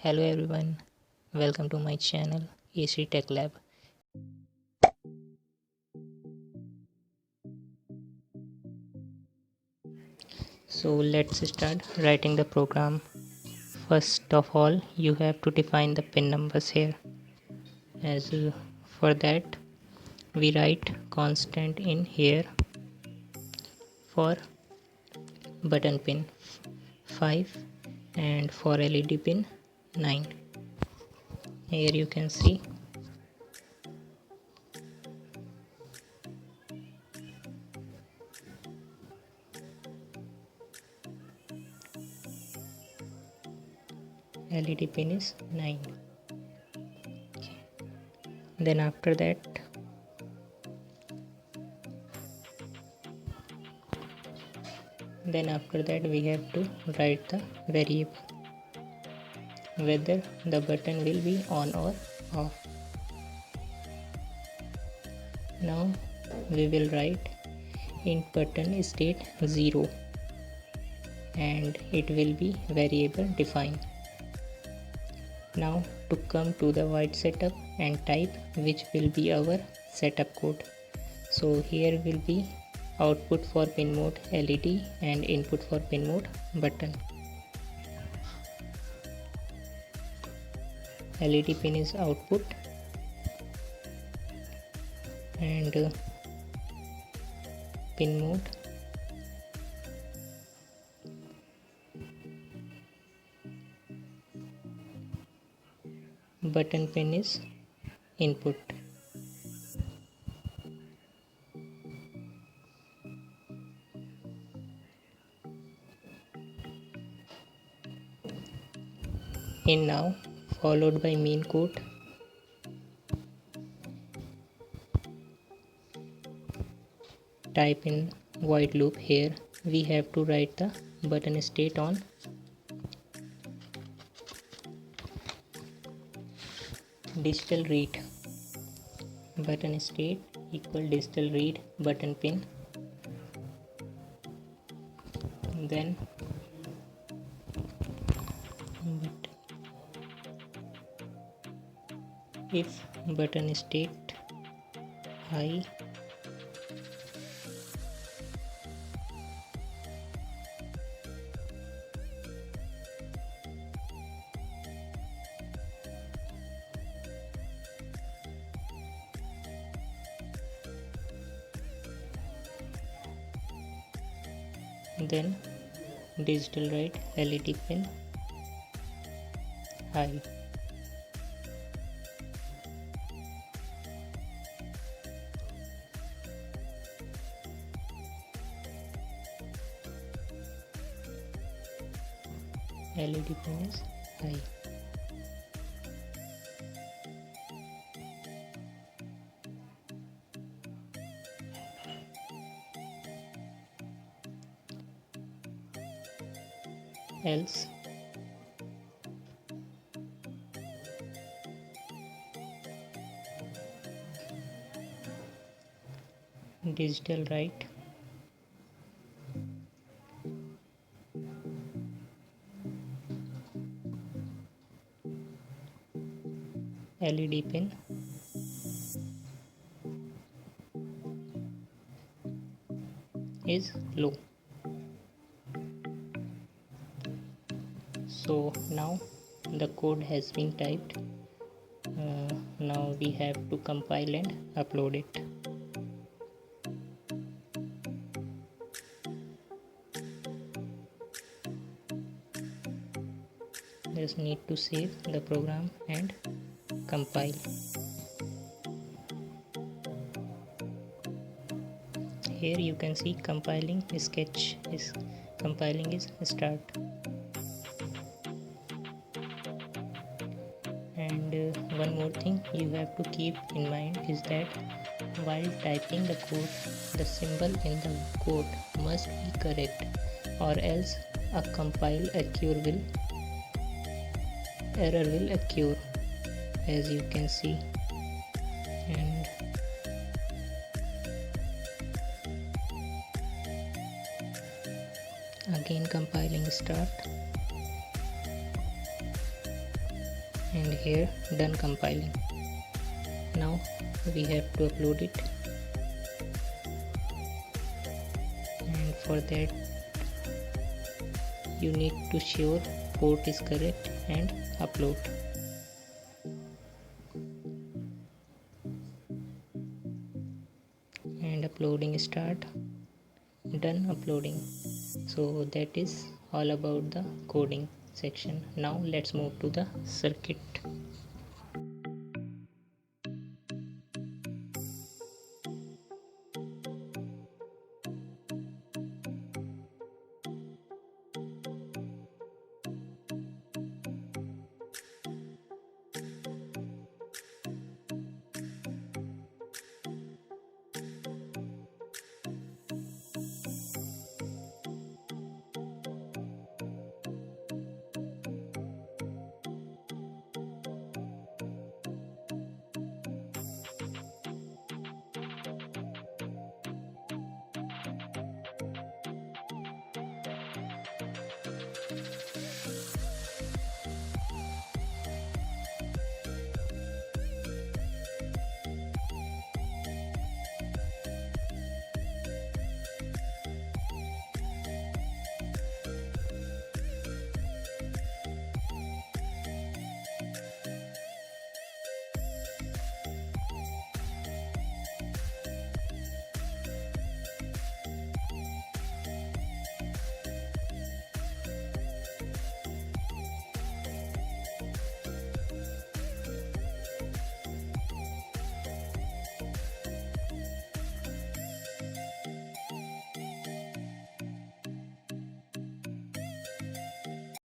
Hello everyone, welcome to my channel AC Tech Lab. So let's start writing the program. First of all, you have to define the pin numbers here. For that, we write constant in here for button pin 5 and for LED pin 9. Here you can see LED pin is 9. Then after that we have to write the variable whether the button will be on or off. Now we will write int button state 0 and it will be variable defined. Now to come to the white setup and type which will be our setup code. So here will be output for pin mode LED and input for pin mode button. LED pin is output and pin mode button pin is input. In now followed by main code. Type in void loop. Here we have to write the button state on digital read. Button state equal digital read button pin. Then if button state high, then digital write LED pin high. LED pin is high. Else digital write LED pin is low. So now the code has been typed. Now we have to compile and upload it. Just need to save the program and compile. Here you can see compiling sketch is compiling is start. And one more thing you have to keep in mind is that while typing the code, the symbol in the code must be correct, or else a compile error will occur, as you can see. And again compiling start. and here done compiling. Now we have to upload it, and for that you need to sure port is correct and upload. And uploading start. Done uploading. So that is all about the coding section. Now let's move to the circuit.